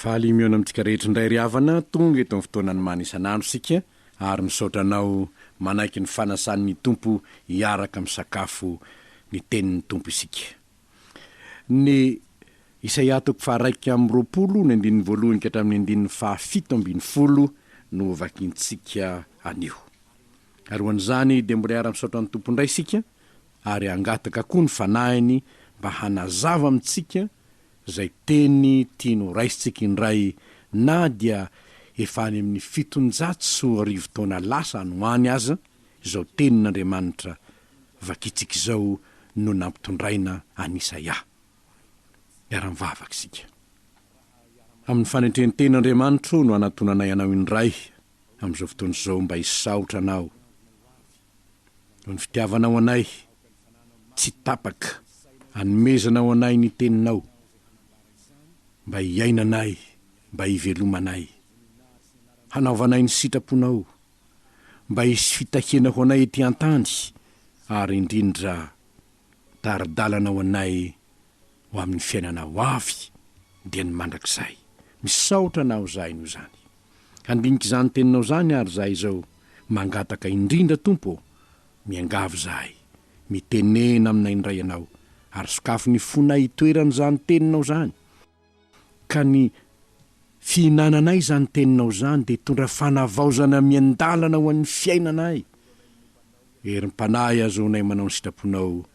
Faly miona amintsika rehetra indray ry havana tonga eto amin'ny fotoanany manisanandro sika ary misaotra anao manaiky ny fanasan'ny Tompo hiaraka misakafo ny tenin'ny Tompo isika. Ny Isaia 21.1-17 ny andininy voalohany ka hatramin'ny andininy 17 no vakintsika anio. Ary hoan'izany dia mbola ara-misaotra ny Tompo indray sika ary angataka koa ny fanahiny mba hanazava amintsika zay teny tiano raisitsika indray na dia efa any amin'ny 700 taona lasa no any aza izao tenin'Andriamanitra vakitsika izao no nampitondraina any Isaia. Miara-mivavaka isika. Amin'ny fanetreny tenin'Andriamanitra no anatonanay anao indray amin'izao fotoana izao mba hisaotra anao. Ny fitiavanao anay tsy tapaka, hanomezanao anay ny teninao mba hiainanay, mba hivelomanay, hanaovanay ny sitraponao, mba hisy fitahiana ho anay ety an-tany, ary indrindra tara-dalanao anay ho amin'ny fiainanao avy dia ny mandrakizay. Misaotra anao zahay no zany. Handinika izany teninao zany ary zahay izao mangataka indrindra Tompo, miangavy zahay, mitenena aminay indray ianao, ary sokafo ny fonay toeran'izany teninao zany. Ka ny fihinananay zany teninao zany dia tondra fanavaozana miandalana ho an'ny fiainanay. Erim-panahy azonay manao ny sitraponao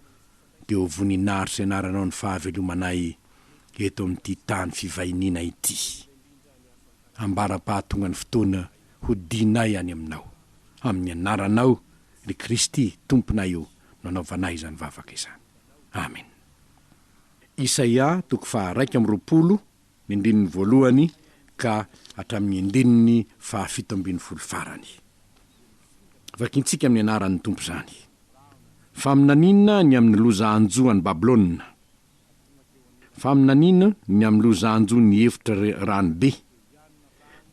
dia ho voninahitra sy anaranao ny fahavelomanay eto amin'ity tany fivahiniana ity. Ambara-pahatonga ny fotoana ho dinay any aminao, amin'ny anaranao ry Kristy Tomponay io no anaovanay izany vavaka izany. Amen. Isaia 21:20 ny andininy voalohany ka hatramin'ny andininy 17 farany. Vakintsika amin'ny anaran'ny Tompo zany. Faminanina ny amin'ny loza hanjo any Babilôna. Faminanina ny amin'ny loza hanjo ny efitra ranobe.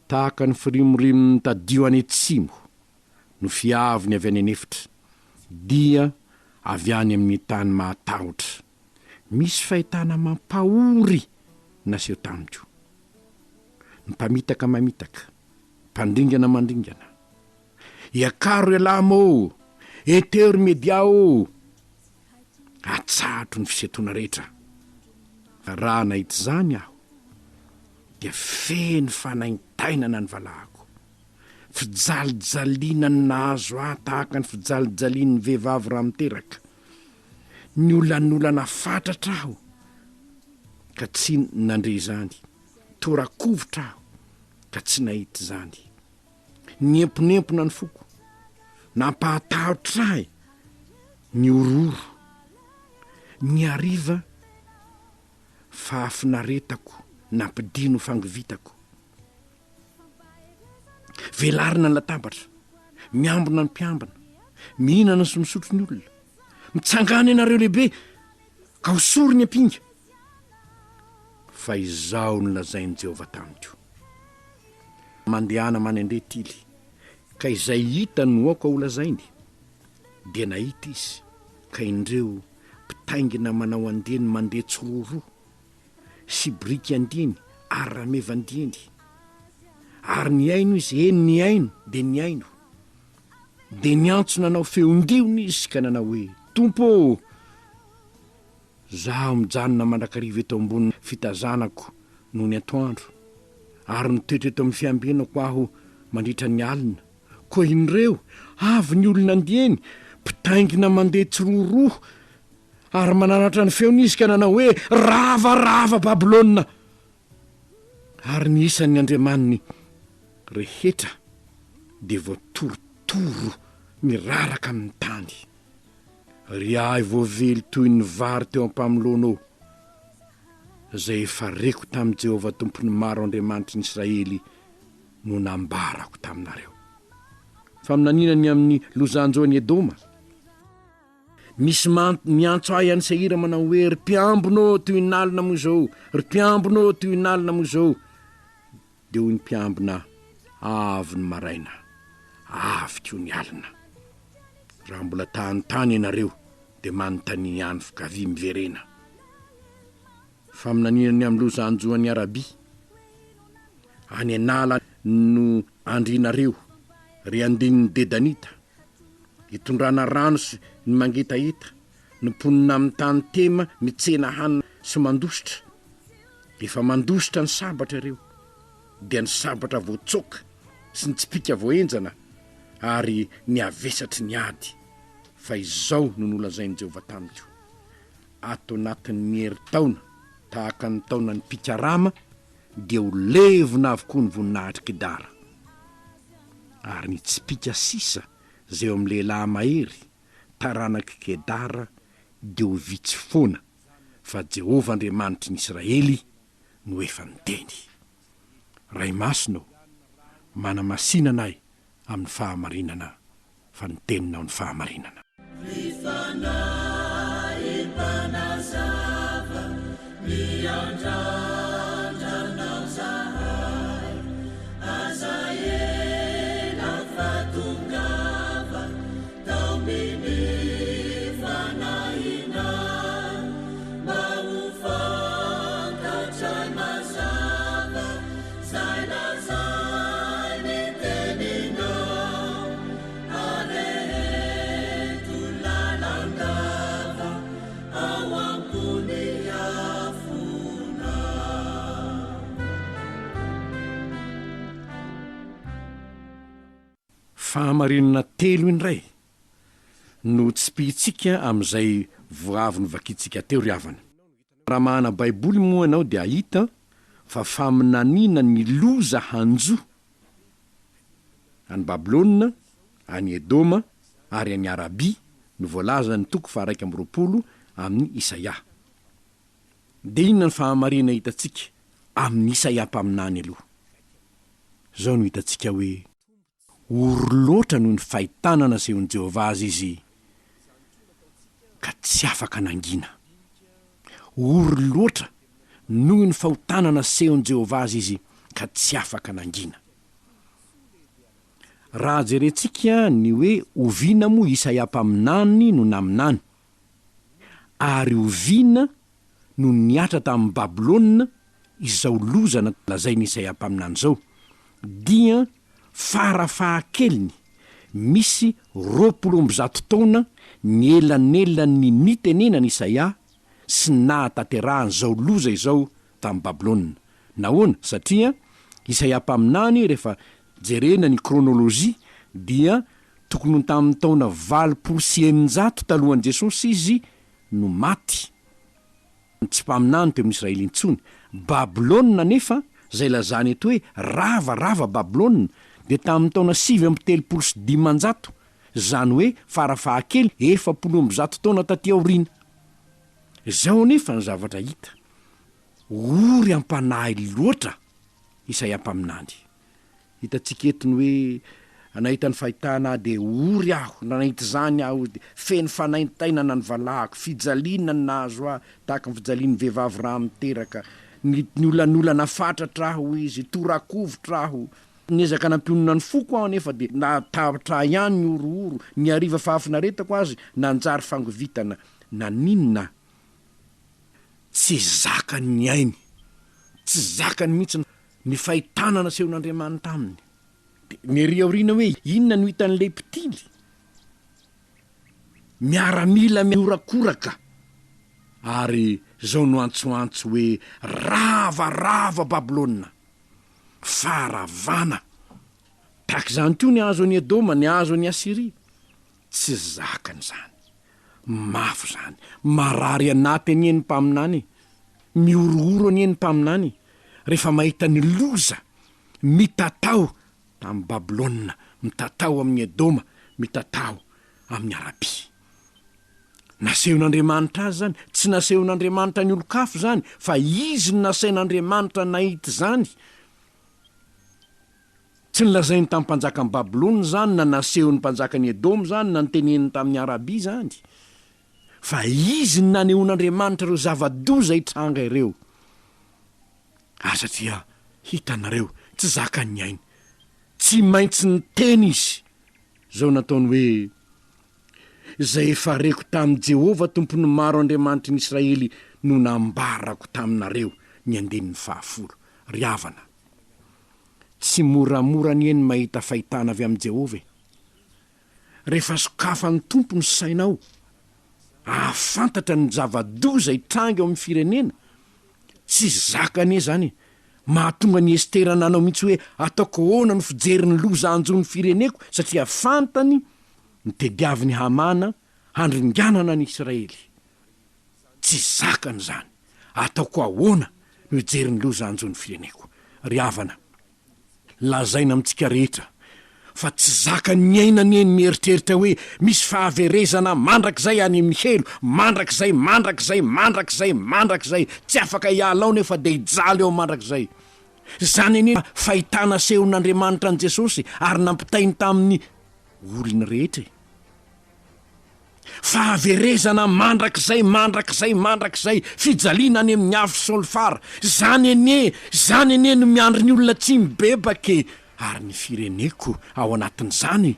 Tahaka ny firimorimon'ny tadio any atsimo no fiaviny avy any anefitra. Dia avy any amin'ny tany mahatahotra. Misy fahitana mampahory naseho tamiko. Ny mpamitaka mamitaka, mpandringana mandringana. Iakaro ialamo, hitory mediao, atsahatra ny fisetona rehetra. Raha nahita zany aho, dia feno fanaintainana ny valahako. Fijalijaliana ny nahazo ahy tahaka ny fijalijalian'ny vehivavy raha miteraka. Ny olan'olana fatratra aho, ka tsy nandre zany. Torakovotra aho, ka tsy nahita zany. Niemponempona ny foko, nampahatahotra ahy, ny ororo, ny ariva, fahafinaretako, nampidino fangovitako. Velarina ny latabatra, miambina ny mpiambina, mihinana sy misotro ny olona. Mitsangana ianareo lehibe, ka hosory ny ampinga. Fa izao no lazain'i Jehovah tamiko. Mandehana manendre tily, ka izay hita no aoka ho lazainy. Dia nahita izy, ka indreo mpitaingina manao andeny mandeha tsororo, sy briky andeny, ary rameva andeny. Ary ny aino izy, ny aino, dia ny aino. Dia ny antso nanao feondiony izy ka nanao hoe, Tompo, zaho mijanona mandrakariva eto ambony fitazanako noho ny atoandro, ary mitoetra eto amin'ny fiambenako aho mandritra ny alina. Koa indreo avy ny olona andieny, mpitaingina mandeha tsiroroho, ary mananatra ny feon'izy ka nanao hoe, ravarava Babilôna. Ary ny isan'ny Andriamaniny rehetra dia voatorotoro miraraka amin'ny tany. Ry Ahy voavely toy ny vary teo ampamilonao, zay efa reko tamin'i Jehovah Tompony maro Andriamanitry ny Israely no nambarako taminareo. Faminanina ny amin'ny lozanjoan'ny Edoma. Misy miantso ahy any Seira manao hoe, ry mpiambinao toy ny nalina moa izao, ry mpiambinao toy ny nalina moa izao. Dia hoy ny mpiambina, avy ny maraina, avy koa ny alina. Raha mbola tany ianareo, dia manontany ihany fikavy miverena. Faminanina ny amin'ny lozanjoan'ny Arabia. any anala no andrinareo ry andininy dedanita hitondrana rano sy ny mangetaheta ny ponina amin'ny tany tema mitsena hanina sy mandositra efa mandositra ny sabatra ireo dia ny sabatra voatsoka sy ny tsipika voenjana ary ny avesatry ny ady fa izao no nolazainy Jehovah tamiko ato anatin'ny herintaona tahaka ny taona ny pikarama dia ho levona avokoa ny voninahitry kidara ary ny tsipika sisa zay eo amin'ny lehilahy mahery taranaky kedara dia ho vitsy foana fa Jehovah Andriamanitry ny Israely no efa niteny. Ray masino manamasinanay amin'ny fahamarinana fa niteninao ny fahamarinana. Fahamarinana telo indray no tsipitsika amin'izay voavy novakitsika teo ry havana. Raha mahana baiboly moa ianao dia hita fa faminaniana ny loza hanjo any Babilôna, any Edoma ary any Arabia no voalaza ny 1:20 amin'ny Isaia. Dia inona ny fahamarina hitatsika amin'ny Isaia mpaminany aloha. Zao no hitatsika hoe ory loatra noho ny fahitana nasehon'i Jehovah azy izy ka tsy afaka nangina. Ory loatra noho ny fahotana nasehon'i Jehovah azy izy ka tsy afaka nangina. Raha jerentsika ny hoe oviana moa Isaia mpaminany no naminany ary oviana no niatra tamin'ny Babilôna izao lozana lazainy Isaia mpaminany zao dia farafahakeliny misy 20 taona ny elanelany nitenenany Isaia sy nahatanterahany zao loza izao tamin'ny Babilôna. Nahoana? Satria Isaia mpaminany rehefa jerena ny kronolojia dia tokony tamin'ny taona 900 talohan'i Jesosy izy no maty. Tsy mpaminany teo amin'ny Israely intsony. Babilôna nefa zay lazany eto hoe ravarava Babilôna dia tamin'ny taona 735 zany hoe farafahakely 400 taona taty aoriana. Zao nefa ny zavatra hita ory ampanahy loatra Isaia mpaminany. Hitatsika etony hoe nahita ny fahitana dia ory aho nahita zany aho feny fanaintainana ny valahako fijaliana ny nahazo aho tahaka ny fijalian'ny vehivavy raha miteraka ny olanolana fatratra aho izy torakovotra aho niezaka nampionona ny foko aho nefa dia natatra ihany ny orooro ny ariva fahafinaretako azy nanjary fangovitana naninona tsy zakany ny ainy tsy zakany mihitsy ny fahitana nasehon'Andriamanitra aminy. Ny riaoriana hoe inona no hitan'ilay mpitily miaramila miorakoraka ary zao no antsoantso hoe ravarava Babilôna faravana tahaka izany koa ny hazo any Edoma, ny hazo any Asiria. Tsy zakany zany, mafy zany, marary anaty anieny mpaminany, miorooro anieny mpaminany rehefa mahita ny loza mitatao tamin'ny Babilôna, mitatao amin'ny Edoma, mitatao amin'ny Arabia. Nasehon'Andriamanitra azy zany, tsy nasehon'Andriamanitra ny olon-kafo zany, fa izy no nasain'Andriamanitra nahita zany. Tsy nilazainy tamin'ny mpanjakan'ny Babilôna zany, na nasehon'ny mpanjakan'ny Edoma zany, na niteneniny tamin'ny Arabia zany, fa izy no nanehoan'Andriamanitra ireo zava-doza hitranga ireo. Satria hitanareo tsy zakany ainy, tsy maintsy niteny izy. Zao nataony hoe zay efa reko tamin'i Jehovah tompony maro Andriamanitry ny Israely no nambarako taminareo ny andenin'ny 10. Ry havana, tsy moramora ny eny mahita fahitana avy am' Jehova. Rehefa sokafany tompo ny sainao, ahafantatra ny zava-doza itranga eo amin'ny firenena, tsy zakane zany. Mahatonga ny Estera nanao mihitsy hoe ataoko ahoana no fijery ny loza hanjo ny fireneko, satria fantany ny tediaviny Hamana handringanana ny Israely. Tsy zakany zany. Ataoko ahoana no hijery ny loza hanjo ny fireneko. Ry havana, lazaina amintsika rehetra fa tsy zakany ny ainany eny mieritreritra hoe misy fahaverezana mandrakizay any amin'ny helo, mandrakizay, tsy afaka hialao nefa de hijaly eo mandrakizay. Zany ane fahitana sehon'Andriamanitra an' Jesosy ary nampitainy tamin'ny olona rehetra. Fahaverezana mandrakizay, fijaliana any amin'ny afo solfara. Zany ane no miandry ny olona tsy mibebake ary ny fireneko ao anatin'izany.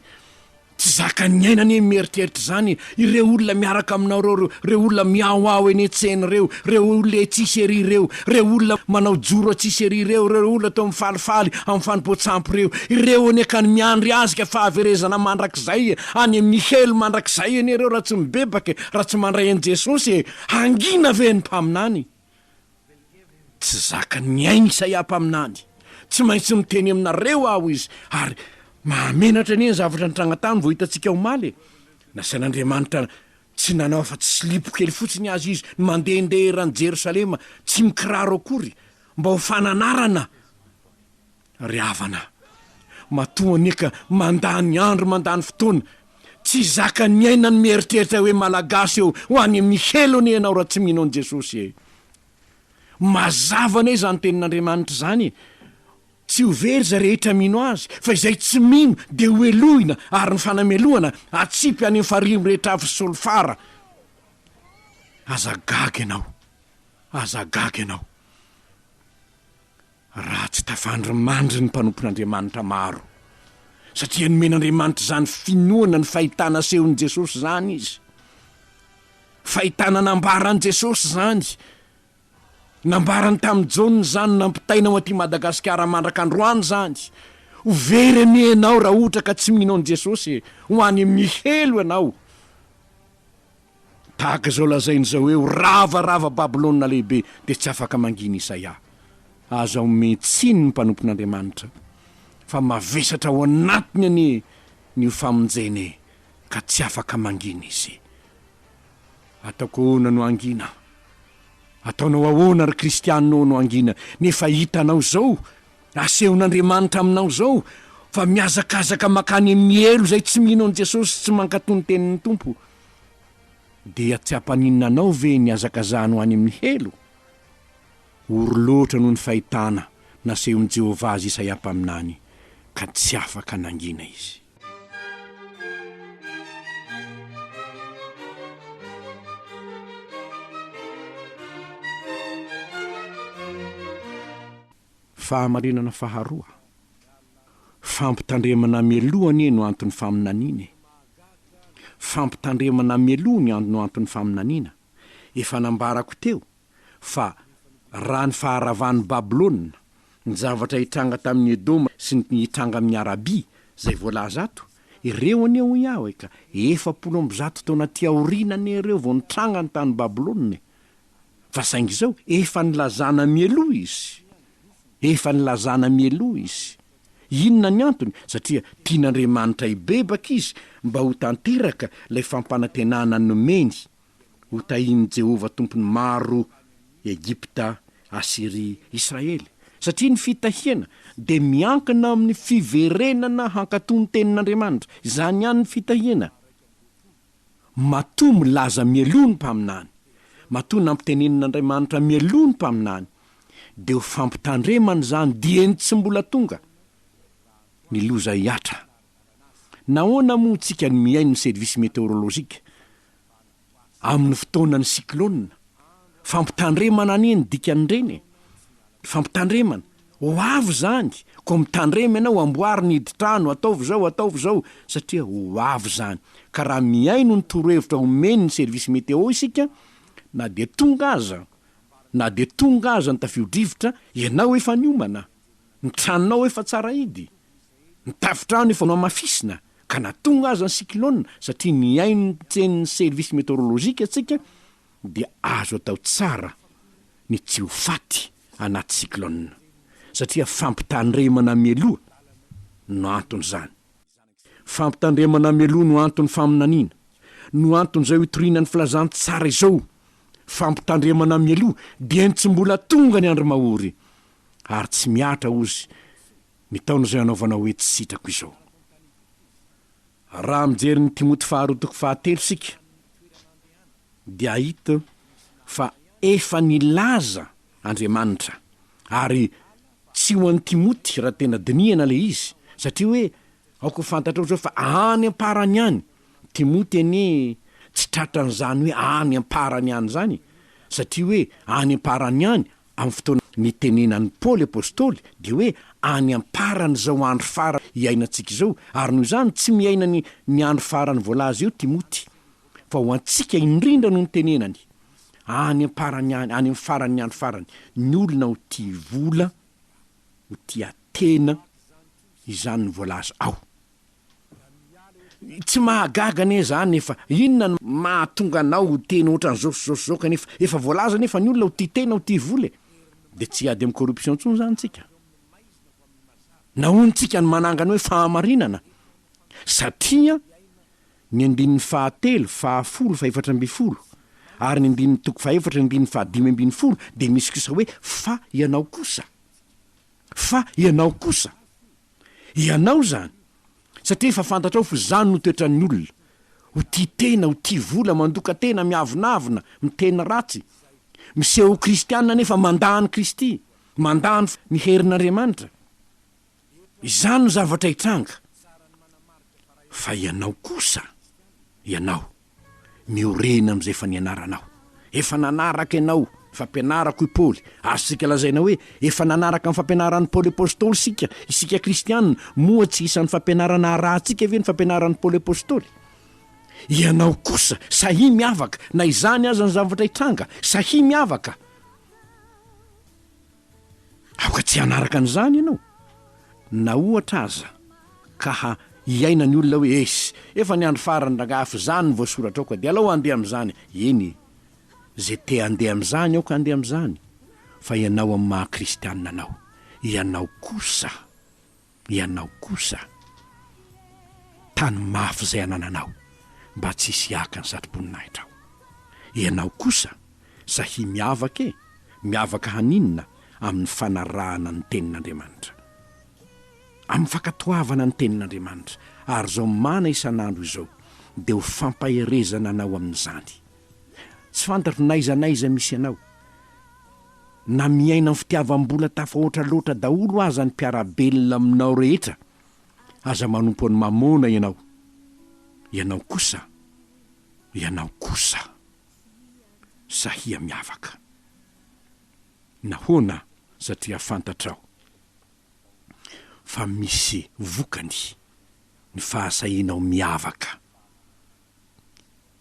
Tsy zakany ainany mieritreritra zany. Ireo olona miaraka aminao reo olona miaoao eny an-tsena reo olona tsisy ery reo olona manao joro tsisy ery reo olona tao mifalifaly amin'ny fanimpoatsampy ireo aneka ny miandry azy ka fahaverezana mandrakizay any amin'ny helo mandrakizay eny reo raha tsy mibebaka, raha tsy mandray an' Jesosy, hangina ve ny mpaminany? Tsy zakany ny ainy Isaia mpaminany. Tsy maintsy miteny aminareo aho izy, ary mahamenatra ny zavatra nitranga-tany vao hitantsika omaly. Nasain'Andriamanitra tsy nanao fa tsy silipo kely fotsiny azy izy mandehandeha eran'ny Jerosalema, tsy mikiraro akory mba ho fananarana. Ry havana, matoa neka mandany andro, mandany fotoana, tsy zakany ny aina ny mieritreritra hoe malagasy eo ho any amin'ny helo ny ianao raha tsy mino an' Jesosy. Mazava ne zany tenin'Andriamanitra zany. Tsy ho very za rehetra mino azy, fa izay tsy mino de ho elohina ary ny fanameloana atsipy any amin'ny farimo rehetra avy solfara. Azagaga ianao. Raha tsy tafandrimandry ny mpanompon'Andriamanitra maro, satria nomen'Andriamanitra zany finoana ny fahitana sehon'i Jesosy zany izy. Fahitana nambaran'i Jesosy zany. Nambarany tamin'ny Jaune zany nampitaina ho aty Madagasikara mandrak'androany zany. Ho very ane ianao raha ohatra ka tsy mino an' Jesosy, ho any amin'ny helo ianao. Tahaka zao lazain'izao hoe ravarava Babilôna lehibe de tsy afaka mangina Isaia. Aza ome tsiny ny mpanompon'Andriamanitra fa mavesatra ao anatiny ane ny famonjena ka tsy afaka mangina izy. Hataoko ahoana no angina? Ataonao ahoana ry kristianina no angina? Nefa hitanao zao, asehon'Andriamanitra aminao zao, fa miazakazaka makany amin'ny elo zay tsy mino an' Jesosy, tsy mankatony tenin'ny Tompo. Dia tsy ampaninina anao ve ny azakazahany ho any amin'ny helo? Ory loatra noho ny fahitana nasehon'i Jehovah azy Isaia mpaminany, ka tsy afaka nangina izy. Fahamarinana faharoa. Fampitandremana mieloany no antony faminanina. Fampitandremana mieloany no antony faminanina. Efa nambarako teo fa raha ny faharavan'ny Babilôna, ny zavatra hitranga tamin'ny Edoma sy ny hitranga amin'ny Arabia zay voalaza ato, ireo aneo iaho ka 400 taona ty aorinany ireo vao nitranga ny tany Babilôna. Fa saingy zao efa nilazana mieloa izy. Inona ny antony? Satria tian'Andriamanitra hibebaka izy mba ho tanteraka lay fampanantenana nomeny ho tahin'i Jehova tompony maro Egipta, Asiria, Israely. Satria ny fitahiana de miankina amin'ny fiverenana hankatony tenin'Andriamanitra. Izany ihany ny fitahiana. Matoa milaza mieloa ny mpaminany, matoa nampitenenin'Andriamanitra mieloa ny mpaminany, de ho fampitandremana zany dieny tsy mbola tonga ny loza hiatra. Nahoana moa tsika ny miaino ny servisy meteorolozika amin'ny fotoanany cyclone? Fampitandremana anie ny dikan'ireny. Fampitandremana ho avy zany, ko mitandrema ianao amboary ny hiditrano, ataovy zao, satria ho avy zany. Ka raha miaino ny torohevitra omeny ny servisy meteo isika, na de tonga aza ny tafio-drivotra, ianao efa niomana. ny tranonao efa tsara idy, ny tafitrano efa no mafisina ka natonga azy ny cyclone satria ny ainy tsen'ny service météorologique atsika dia azo atao tsara ny tsy ho faty anaty cyclone satria fampitandremana mialoha no antony zany. Fampitandremana mialoha no antony faminaniana, no antony zay hitoriana ny filazantsara izao. Fampitandremana mialoha dia tsy mbola tonga ny andro mahory ary tsy miatra ozy ny taona zay anaovana hoe tsy sitrako izao. Raha mijery ny Timoty 2:7 sika dia hita fa efa nilaza Andriamanitra ary tsy ho an'ny Timoty raha tena dinihana le izy satria hoe aoko fantatra zao fa any amparany any Timoty anie tsy tratran'izany hoe any amparany any zany satria hoe any amparany any amin'ny fotoana nitenenan'ny Paoly apôstôly dia hoe any amparany zao andro farany iainantsika izao ary noho izany tsy miaina ny andro farany voalaza eo Timoty fa ho antsika indrindra no nitenenany any amparany any amin'ny farany andro farany ny olona ho tia vola ho tia tena izany ny voalaza ao. Tsy mahagaga ne zany efa inona no mahatonga anao ho tena ohatran'izao kanefa efa voalaza nefa ny olona ho tia tena ho tia vola dia tsy ady amin'ny corruption ntsony zany tsika. Nahoantsika ny manangana hoe fahamarinana satria ny 9 ary ny 9 dia misy kosa hoe fa ianao kosa ianao zany satria efa fantatra ao fa zany no toetran'ny olona ho tia tena ho tia vola mandoka tena miavonavina mitena ratsy miseho kristianina nefa mandahany Kristy mandahany ny herin'Andriamanitra. Izany no zavatra hitranga fa ianao kosa miorena amin'izay efa nianaranao efa nanaraka ianao fampianarako i Paoly ary sika lazaina hoe efa nanaraka amin'ny fampianaran'ny Paoly apôstôly isika kristianina moa tsy isan'ny fampianarana rahantsika ve ny fampianaran'ny Paoly apôstôly. Ianao kosa sahi miavaka na izany aza ny zavatra hitranga sahi miavaka aoka tsy hanaraka an'izany ianao na ohatra aza ka iaina ny olona hoe efa ny andro farany rangafy zany ny voasoratra ao ka dia alao andeha amin'izany eny zay te andeha amin'izany ao ka andeha amin'izany fa ianao amin'ny maha-kristianina anao ianao kosa tany mafy zay anananao mba tsy hisy aka ny satroboninahitra ao. Ianao kosa sahi miavaka haninona amin'ny fanarahana ny tenin'Andriamanitra amin'ny fakatoavana ny tenin'Andriamanitra ary zao mana isan'andro izao dia ho fampaherezana anao amin'izany. Tsy fantatro naizanaiza misy anao na miaina amin'ny fitiavam-bola tafahoatra loatra daholo aza ny mpiarabelona aminao rehetra aza manompo ny mamona ianao kosa sahia miavaka nahoana satria fantatrao fa misy vokany ny fahasahinao miavaka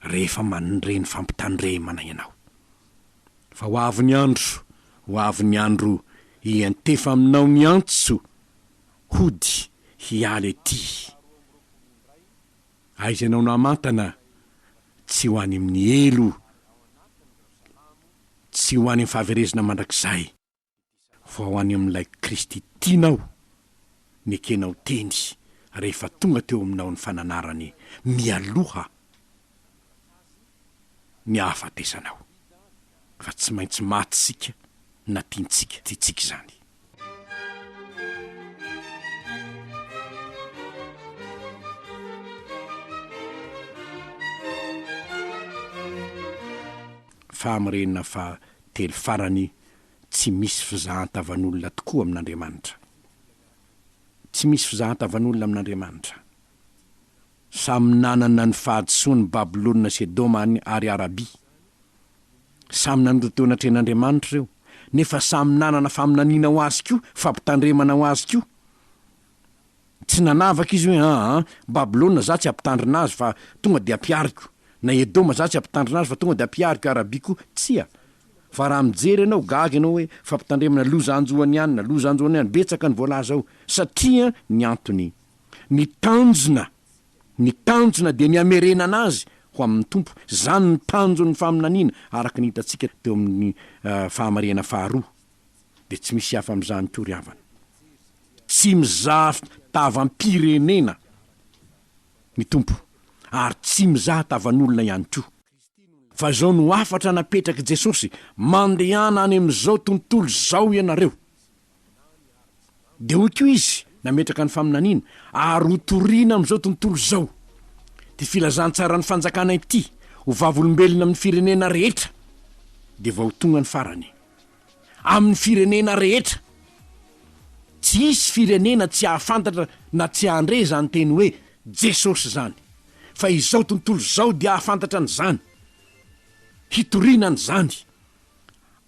rehefa manindreny fampitandremana ianao fa ho avy ny andro iantefa aminao ny antso hody hialy ety aiza ianao namantana tsy ho any amin'ny helo tsy ho any amin'ny fahaverezana mandrakizay fa ho any amin'ilay Kristy tianao ny ekenao teny rehefa tonga teo aminao ny fananarany mialoha ny hahafatesanao fa tsy maintsy maty sika na tiantsika izany. Fahamarenana fa telo farany tsy misy fizahan-tavan'olona tokoa amin'Andriamanitra. Tsy misy fizahan-tavan'olona amin'Andriamanitra. Samy nanana ny fahadisoany Babilôna sy Edoma ary Arabia. Samy nandotoana tren'Andriamanitra ireo nefa samy nanana faminaniana ho azy koa fampitandremana ho azy koa. Tsy nanavaka izy hoe Babilôna za tsy hampitandrina azy fa tonga dia ampiariko na Edoma za tsy hampitandrina azy fa tonga dia ampiariko Arabia koa tsia fa raha mijery ianao gaga ianao hoe fampitandremana loza anjoany ihany na loza anjoany ihany betsaka ny voalaza ao satria ny antony ny tanjona dia ny amerena anazy ho amin'ny tompo zany ny tanjon'ny faminaniana araka ny hitantsika teo amin'ny fahamarena faharoa dia tsy misy hafa amin'izany koa ry havana tsy mizaha tavam-pirenena ny tompo ary tsy mizaha tavan'olona ihany koa fa zao no afatra napetraky Jesosy mandehana any amin'izao tontolo zao ianareo dia hoy koa izy nametraka ny faminaniana ary hotoriana amin'izao tontolo zao ty filazantsara ny fanjakana ity ho vavolombelona amin'ny firenena rehetra dia vao tonga ny farany amin'ny firenena rehetra tsy isy firenena tsy ahafantatra na tsy andre zany teny hoe Jesosy zany fa izao tontolo zao dia ahafantatra ny zany hitoriana ny zany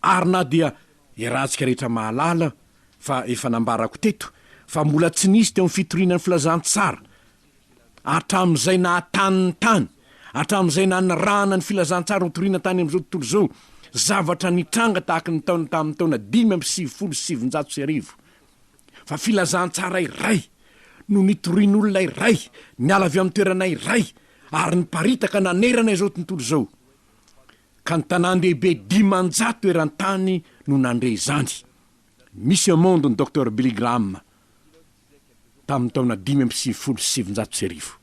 ary na dia irantsika rehetra mahalala fa efa nambarako teto fa mbola tsy nisy teo amin'ny fitoriana ny filazantsara hatramin'izay nahataniny tany hatramin'izay nanirahana ny filazantsara hotoriana tany amin'izao tontolo zao zavatra nitranga tahaka ny taona tamin'ny taona 5,770 fa filazantsara iray no nitorian'olona iray niala avy amin'ny toerana iray ary niparitaka nanerana izao tontolo zao ka ny tanàn-dehibe 500 eran-tany no nandre izany misy amondo ny Dr Billy Graham tamin'ny taona 5,770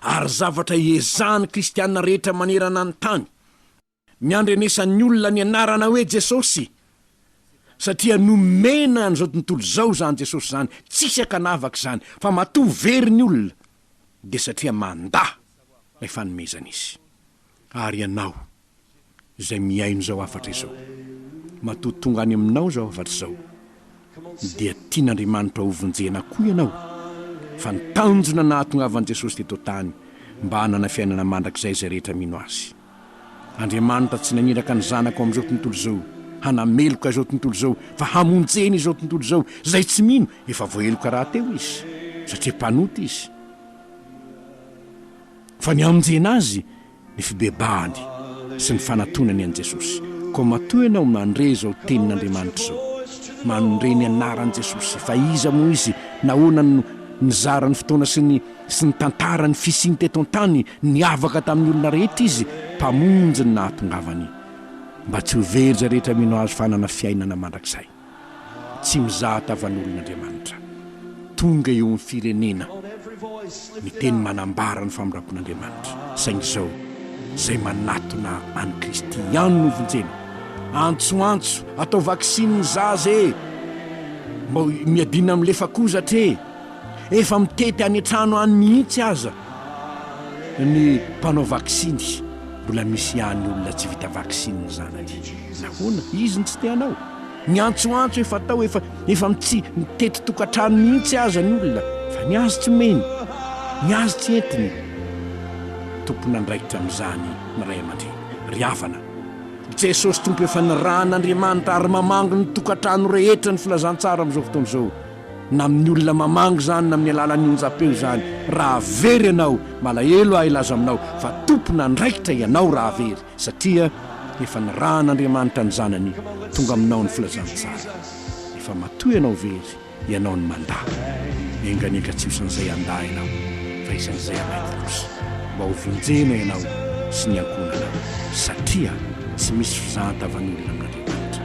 ary zavatra iezahany kristianina rehetra manerana ny tany miandrenesan'ny olona ny anarana hoe Jesosy satria nomena n'izao tontolo zao zany Jesosy zany tsisy akanavaka zany fa matoa very ny olona dia satria mandaa ny fanomezana izy ary ianao izay miaino zao afatra izao matoa tonga any aminao zao afatra izao dia tian'Andriamanitra hovonjena koa ianao fa ny tanjona nahatongavan'i Jesosy teto tany mba hanana fiainana mandrakizay zay rehetra mino azy. Andriamanitra tsy naniraka ny zanako amin'izao tontolo zao hanameloka izao tontolo zao fa hamonjeny izao tontolo zao zay tsy mino efa voaheloka raha teo izy satria mpanoty izy fa ny amonjena azy ny fibebahany sy ny fanatonany an' Jesosy ko matoa ianao mandre zao tenin'Andriamanitra zao mandre ny anaran'i Jesosy fa iza moa izy nahoana ny zarany fotoana sy ny tantarany fisiny teto an-tany niavaka tamin'ny olona rehetra izy mpamonjy ny nahatongavany mba tsy ho verja rehetra mino azy fanana fiainana mandrakizay tsy mizaha tavan'olon'Andriamanitra tonga eo amin'ny firenena ny teny manambara ny famirapon'Andriamanitra saingy zao zay manatona any Kristy ihany no vonjena antsoantso atao vaksiny ny zaza mba miadina amin'le fakozatra efa mitety any an-trano any mihitsy aza ny mpanao vaksiny mbola misy ihany olona tsy vita vaksiny ny zanany nahoana izy ny tsy teanao ny antsoantso efa atao efa mitety tokantrano mihitsy aza ny olona fa ny azy tsy meny ny azy tsy entiny tompona ndraikitra amin'izany ny ray aman-dreny ry havana Jesosy tompo efa nirahan'Andriamanitra ary mamangy ny tokantrano rehetra ny filazantsara amin'izao fotoana izao na amin'ny olona mamangy zany na amin'ny alalan'ny onjam-peo zany raha very ianao malahelo ahy ilaza aminao fa tompona ndraikitra ianao raha very satria efa nirahan'Andriamanitra ny zanany tonga aminao ny filazantsara efa matoa ianao very ianao ny mandaa enganeka tsy hosan'izay andaa ianao fa isan'izay amaity kosa mba ho vonjena ianao sy ny ankonana satria tsy misy fizahatavan'olona amin'Andriamanitra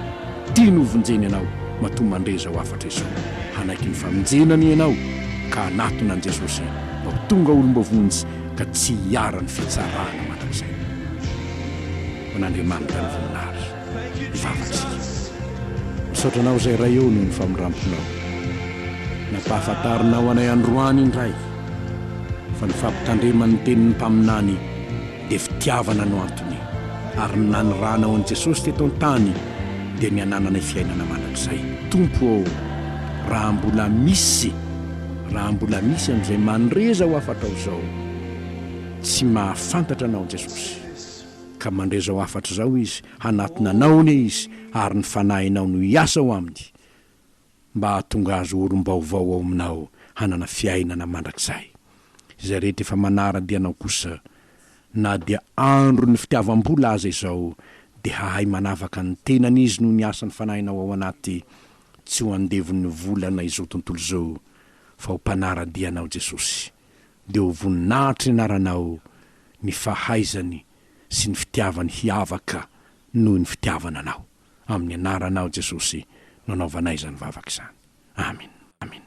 tia no vonjena ianao matoa mandreza ho afatra izao hanaiky ny famonjenany ianao ka anatona an' Jesosy mba ho tonga olom-bovonjy ka tsy hiara ny fitsarana mandrakizay man'Andriamanitra ny voninahary vavatsika misaotranao izay ray eo no ny famoramponao nampahafantarinao anay androany indray fa ny fampitandreman'ny tenin'ny mpaminany dia fitiavana no antony ary naniranao an' Jesosy teto an-tany dia ny anananay fiainana mandrakizay tompo raha mbola misy amin'izay mandreza ho afatra ao zao tsy mahafantatra anao Jesosy ka mandreza ho afatra zao izy hanatonanao ne izy ary ny fanahinao no hiasa ao aminy mba hahatonga azy olom-baovao ao aminao hanana fiainana mandrakizay izay rehetra efa manara-dianao kosa na dia andro ny fitiavam-bola aza izao dia hahay manavaka ny tenan'izy no ny asany fanahinao ao anaty tsy ho andevon'ny volana izao tontolo izao, fa ho mpanaradianao Jesosy, dia ho voninahitra anaranao ny fahaizany sy ny fitiavany hiavaka noho ny fitiavana anao. Amin'ny anaranao Jesosy no anaovanay izany vavaka izany. Amen. Amen.